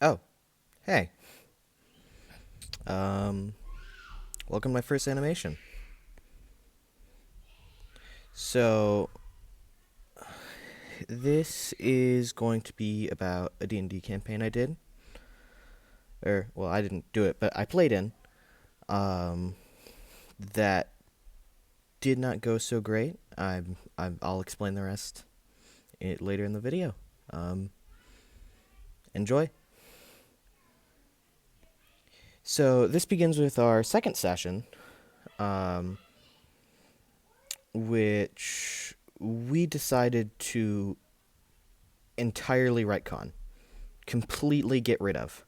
Oh, hey. Um, Welcome to my first animation. So, this is going to be about a D&D campaign I did. Well, I didn't do it, but I played in. Um, that did not go so great. I'll explain the rest later in the video. Um, Enjoy. So, this begins with our second session, um, which we decided to entirely retcon, completely get rid of.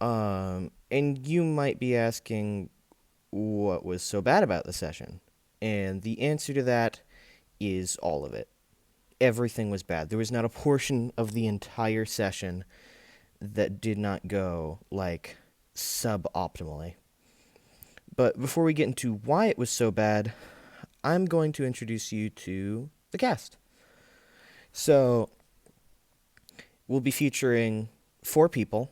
And you might be asking what was so bad about the session. And the answer to that is all of it. Everything was bad. There was not a portion of the entire session that did not go, like, suboptimally. But before we get into why it was so bad, I'm going to introduce you to the cast. So, we'll be featuring 4 people.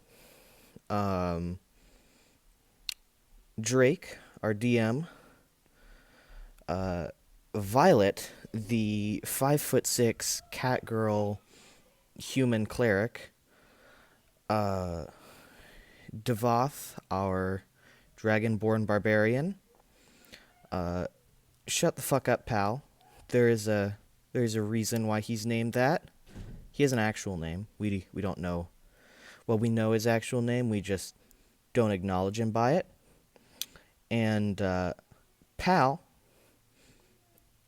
Um, Drake, our DM, uh, Violet, the 5'6" cat girl human cleric, uh, Devoth, our dragonborn barbarian. Uh, Shut the fuck up, pal. There's a reason why he's named that. He has an actual name. We don't know. Well, we know his actual name. We just don't acknowledge him by it. And pal.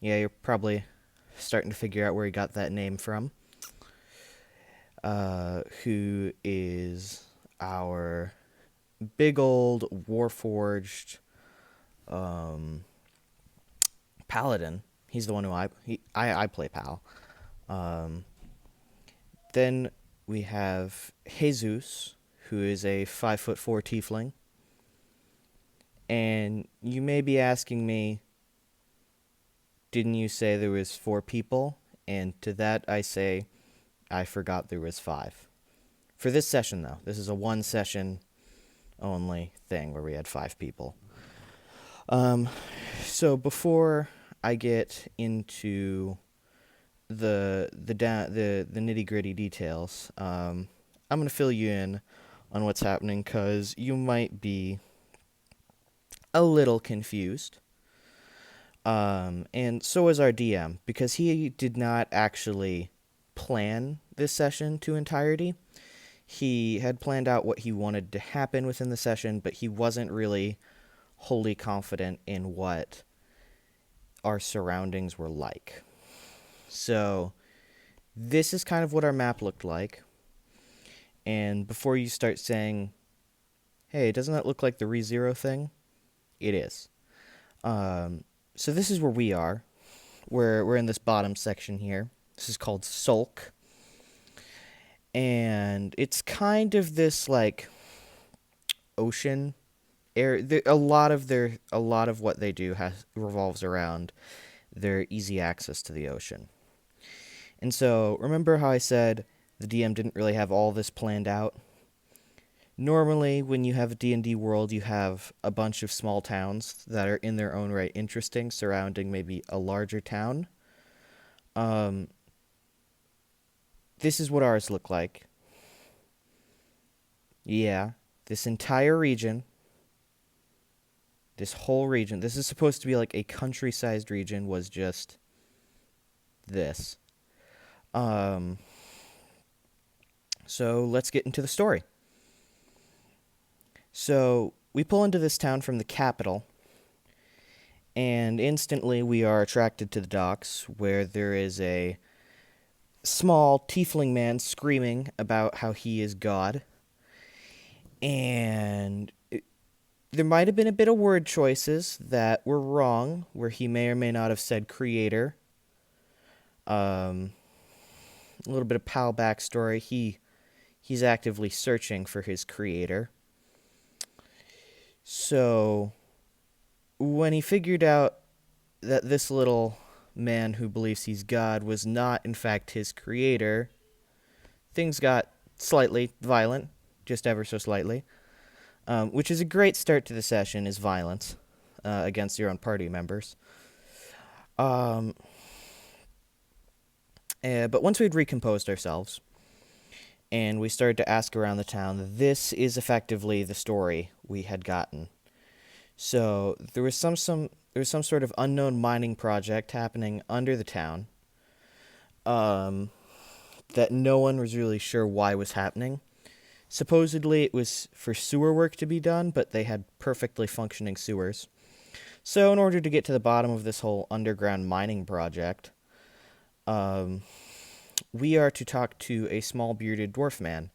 Yeah, you're probably starting to figure out where he got that name from. Who is our big old warforged paladin. He's the one who I play pal. Um, then we have Jesus, who is a 5'4" tiefling. And you may be asking me, didn't you say there was 4 people? And to that I say, I forgot there was 5. For this session, though, this is a one session only thing where we had 5 people. So before I get into the nitty gritty details, I'm gonna fill you in on what's happening because you might be a little confused. And so is our DM because he did not actually plan this session to entirety. He had planned out what he wanted to happen within the session, but he wasn't really wholly confident in what our surroundings were like. So, this is kind of what our map looked like. And before you start saying, hey, doesn't that look like the ReZero thing? It is. So this is where we are. We're in this bottom section here. This is called Sulk. And it's kind of this, like, ocean air. A lot of what they do revolves around their easy access to the ocean. And so, remember how I said the DM didn't really have all this planned out? Normally, when you have a D&D world, you have a bunch of small towns that are in their own right interesting, surrounding maybe a larger town. This is what ours look like. Yeah, this entire region, this whole region, this is supposed to be like a country-sized region, was just this. So let's get into the story. So we pull into this town from the capital, and instantly we are attracted to the docks, where there is a small tiefling man screaming about how he is God. And there might have been a bit of word choices that were wrong, where he may or may not have said creator. A little bit of pal backstory. He's actively searching for his creator. So, when he figured out that this little man who believes he's God was not, in fact, his creator, things got slightly violent. just ever so slightly, which is a great start to the session, is violence against your own party members. Um, but once we'd recomposed ourselves and we started to ask around the town, this is effectively the story we had gotten. So there was some sort of unknown mining project happening under the town, um, that no one was really sure why was happening. Supposedly it was for sewer work to be done, but they had perfectly functioning sewers. So in order to get to the bottom of this whole underground mining project, um, we are to talk to a small bearded dwarf man.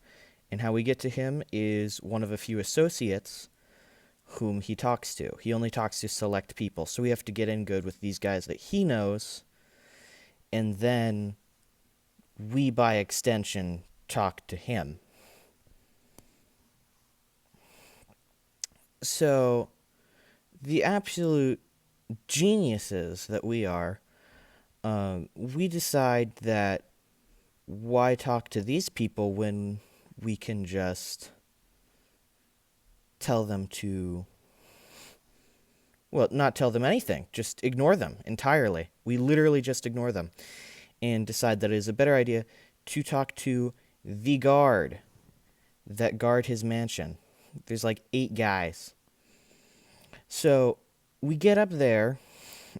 And how we get to him is one of a few associates whom he talks to. He only talks to select people, so we have to get in good with these guys that he knows, and then we, by extension, talk to him. So, the absolute geniuses that we are, we decide that why talk to these people when we can just tell them to, well, not tell them anything, just ignore them entirely. We literally just ignore them and decide that it is a better idea to talk to the guard that guard his mansion. There's like 8 guys. So we get up there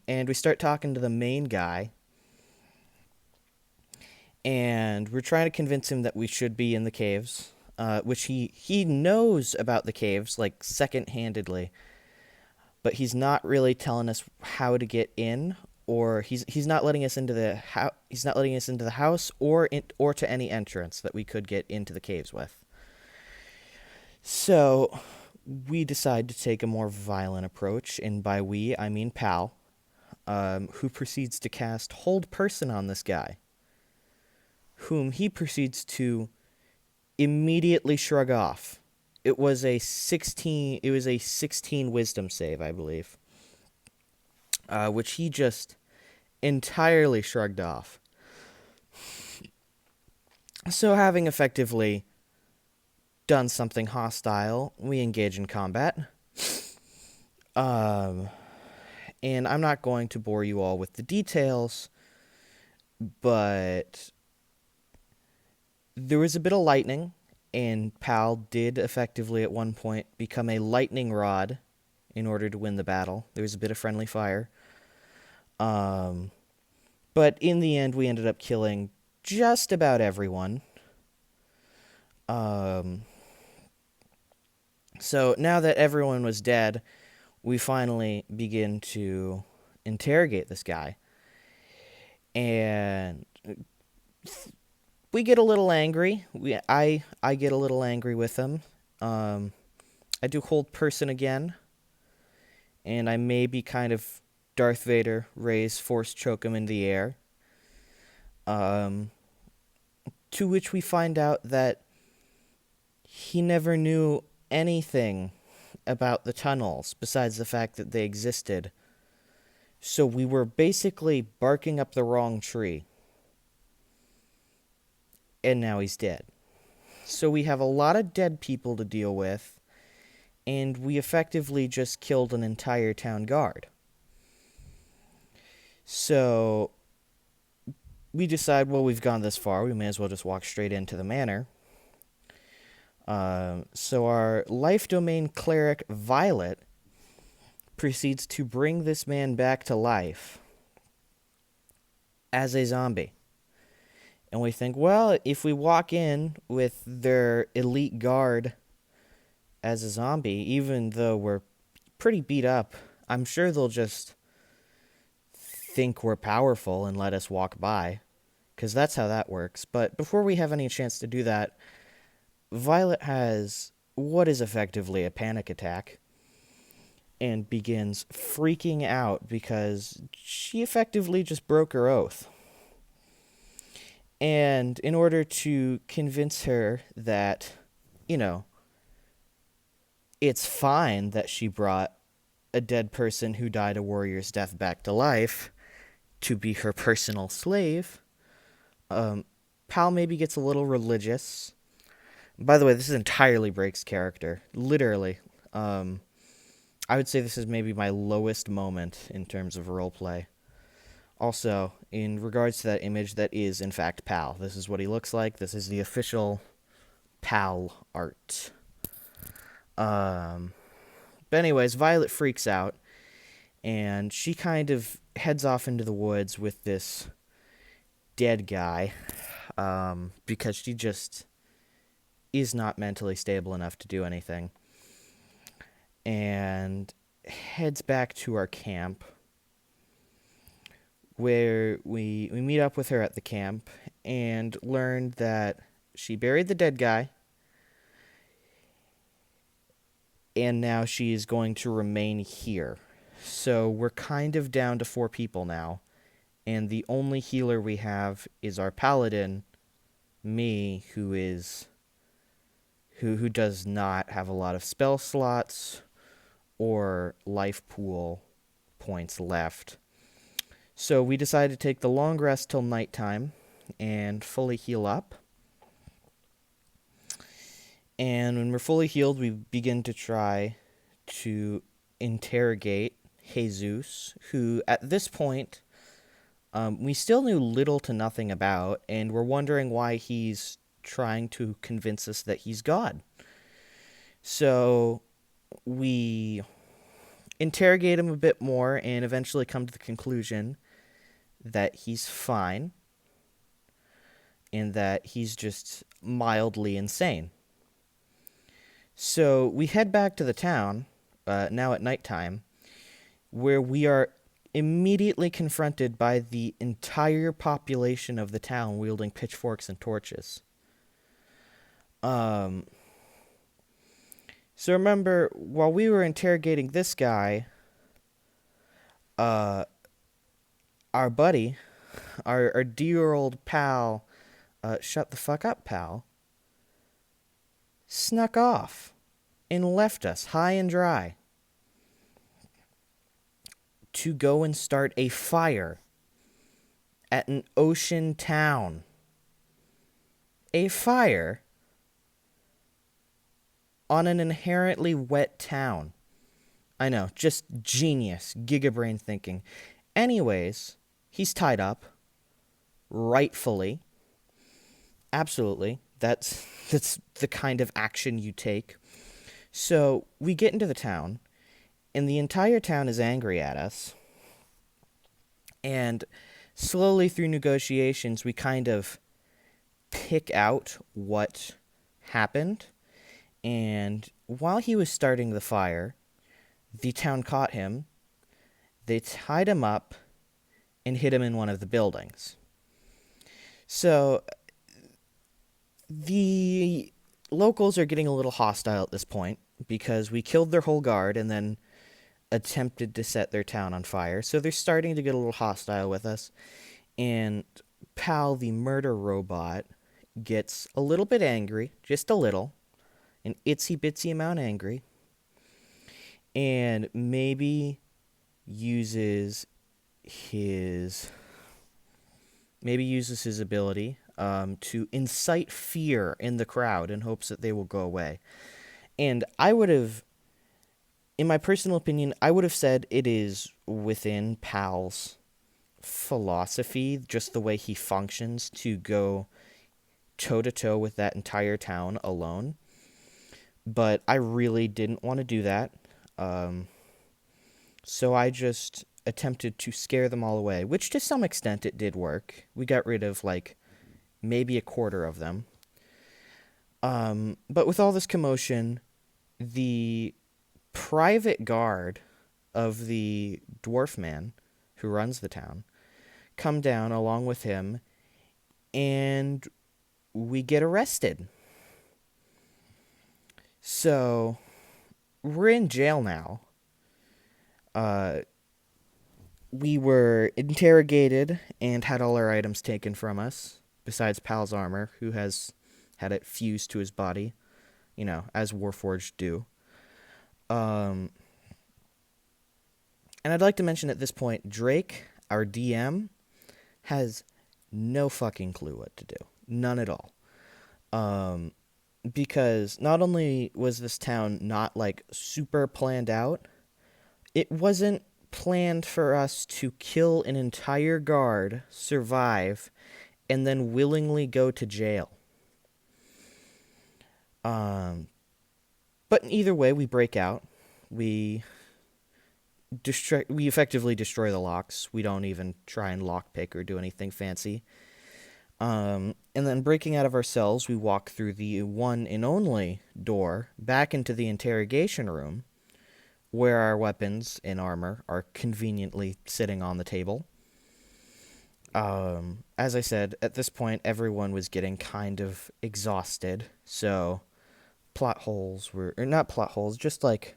and we start talking to the main guy, and we're trying to convince him that we should be in the caves, which he knows about the caves, like, second-handedly, but he's not really telling us how to get in, or he's not letting us into the house or to any entrance that we could get into the caves with. So we decide to take a more violent approach, and by we I mean Pal, who proceeds to cast Hold Person on this guy, whom he proceeds to immediately shrug off. It was a 16 wisdom save, I believe, which he just entirely shrugged off. So, having effectively done something hostile, we engage in combat. And I'm not going to bore you all with the details, but there was a bit of lightning, and Pal did effectively at one point become a lightning rod in order to win the battle. There was a bit of friendly fire. But in the end, we ended up killing just about everyone. So now that everyone was dead, we finally begin to interrogate this guy. And we get a little angry. I get a little angry with him. I do Hold Person again. And I maybe kind of Darth Vader raise force choke him in the air. To which we find out that he never knew anything about the tunnels besides the fact that they existed. So we were basically barking up the wrong tree. And now he's dead. So we have a lot of dead people to deal with, and we effectively just killed an entire town guard. So we decide, well, we've gone this far, we may as well just walk straight into the manor. So our life domain cleric, Violet, proceeds to bring this man back to life as a zombie. And we think, well, if we walk in with their elite guard as a zombie, even though we're pretty beat up, I'm sure they'll just think we're powerful and let us walk by, because that's how that works. But before we have any chance to do that, Violet has what is effectively a panic attack and begins freaking out because she effectively just broke her oath. And in order to convince her that, it's fine that she brought a dead person who died a warrior's death back to life to be her personal slave, Pal maybe gets a little religious, By the way, this is entirely Brake's character. Literally. Um, I would say this is maybe my lowest moment in terms of roleplay. Also, in regards to that image, that is, in fact, Pal. This is what he looks like. This is the official Pal art. But anyways, Violet freaks out, and she kind of heads off into the woods with this dead guy, because she just is not mentally stable enough to do anything. And heads back to our camp, where we meet up with her at the camp and learn that she buried the dead guy, and now she is going to remain here. So we're kind of down to 4 people now, and the only healer we have is our paladin, me, who does not have a lot of spell slots or life pool points left. So we decided to take the long rest till nighttime and fully heal up. And when we're fully healed, we begin to try to interrogate Jesus, who at this point we still knew little to nothing about, and we're wondering why he's trying to convince us that he's God. So we interrogate him a bit more and eventually come to the conclusion that he's fine and that he's just mildly insane. So we head back to the town, now at nighttime, where we are immediately confronted by the entire population of the town wielding pitchforks and torches. So remember, while we were interrogating this guy, our buddy, our dear old pal, shut the fuck up, pal, snuck off and left us high and dry to go and start a fire at an ocean town. A fire on an inherently wet town. I know, just genius, gigabrain thinking. Anyways, he's tied up, rightfully. Absolutely. That's the kind of action you take. So we get into the town, and the entire town is angry at us. And slowly through negotiations, we kind of pick out what happened. And while he was starting the fire, the town caught him. They tied him up and hid him in one of the buildings. So the locals are getting a little hostile at this point because we killed their whole guard and then attempted to set their town on fire. So they're starting to get a little hostile with us. And Pal, the murder robot, gets a little bit angry, just a little, an itsy bitsy amount angry, and maybe uses his ability to incite fear in the crowd in hopes that they will go away. And I would have, in my personal opinion, I would have said it is within Pal's philosophy, just the way he functions, to go toe-to-toe with that entire town alone. But I really didn't want to do that. So I just attempted to scare them all away, which to some extent it did work. We got rid of, maybe a quarter of them. But with all this commotion, the private guard of the dwarf man who runs the town come down along with him, and we get arrested. So we're in jail now. We were interrogated and had all our items taken from us, besides Pal's armor, who has had it fused to his body, as Warforged do. And I'd like to mention at this point, Drake, our DM, has no fucking clue what to do. None at all. because not only was this town not like super planned out, it wasn't planned for us to kill an entire guard, survive, and then willingly go to jail. Um, but either way, we break out. We we effectively destroy the locks. We don't even try and lockpick or do anything fancy. And then breaking out of our cells, we walk through the one and only door back into the interrogation room, where our weapons and armor are conveniently sitting on the table. As I said, at this point, everyone was getting kind of exhausted, so plot holes were, or not plot holes, just like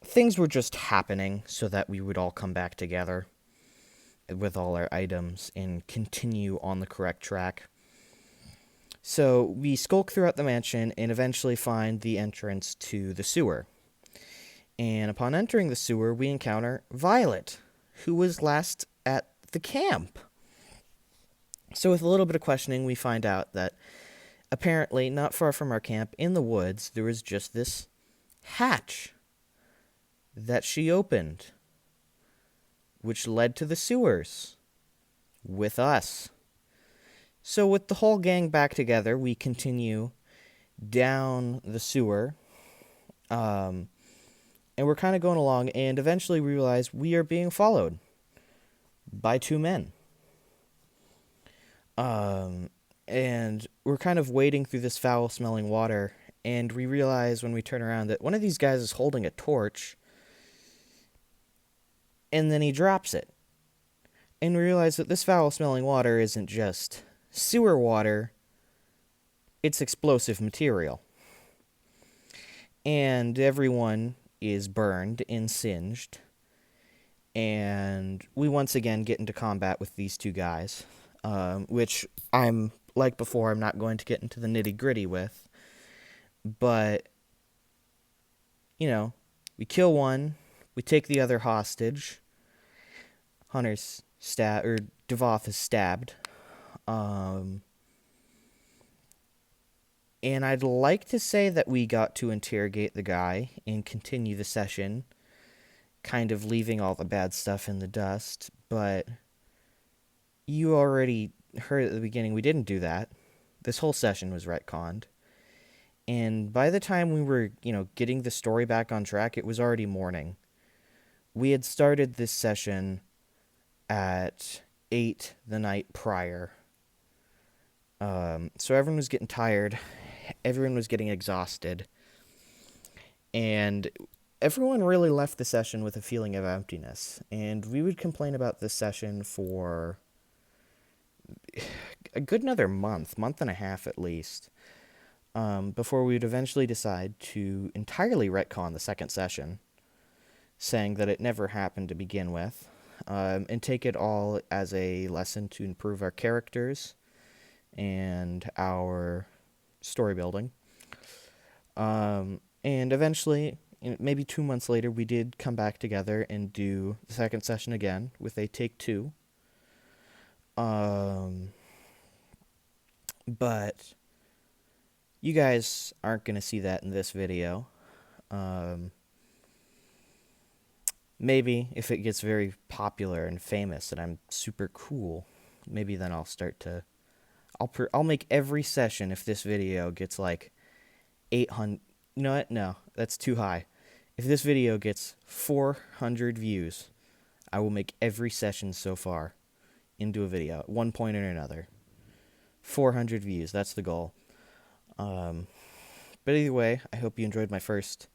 things were just happening so that we would all come back together with all our items and continue on the correct track. So we skulk throughout the mansion and eventually find the entrance to the sewer. And upon entering the sewer, we encounter Violet, who was last at the camp. So with a little bit of questioning, we find out that apparently, not far from our camp, in the woods, there was just this hatch that she opened, which led to the sewers with us. So with the whole gang back together, we continue down the sewer, and we're kind of going along, and eventually we realize we are being followed by two men. And we're kind of wading through this foul-smelling water, and we realize when we turn around that one of these guys is holding a torch, and then he drops it. And we realize that this foul-smelling water isn't just sewer water, it's explosive material. And everyone is burned and singed, and we once again get into combat with these two guys, which I'm, like before, I'm not going to get into the nitty-gritty with, but, you know, we kill one, we take the other hostage, Devoth is stabbed, and I'd like to say that we got to interrogate the guy and continue the session, kind of leaving all the bad stuff in the dust, but you already heard at the beginning we didn't do that. This whole session was retconned. And by the time we were, getting the story back on track, it was already morning. We had started this session at 8 the night prior. So everyone was getting tired. Everyone was getting exhausted. And everyone really left the session with a feeling of emptiness. And we would complain about this session for a good another month and a half at least, before we would eventually decide to entirely retcon the second session, saying that it never happened to begin with, and take it all as a lesson to improve our characters and our story building. And eventually, maybe 2 months later, we did come back together and do the second session again with a take two. But you guys aren't going to see that in this video. Maybe if it gets very popular and famous and I'm super cool, maybe then I'll start to... I'll make every session if this video gets like 800... You know what? No, that's too high. If this video gets 400 views, I will make every session so far into a video at one point or another. 400 views, that's the goal. But either way, I hope you enjoyed my first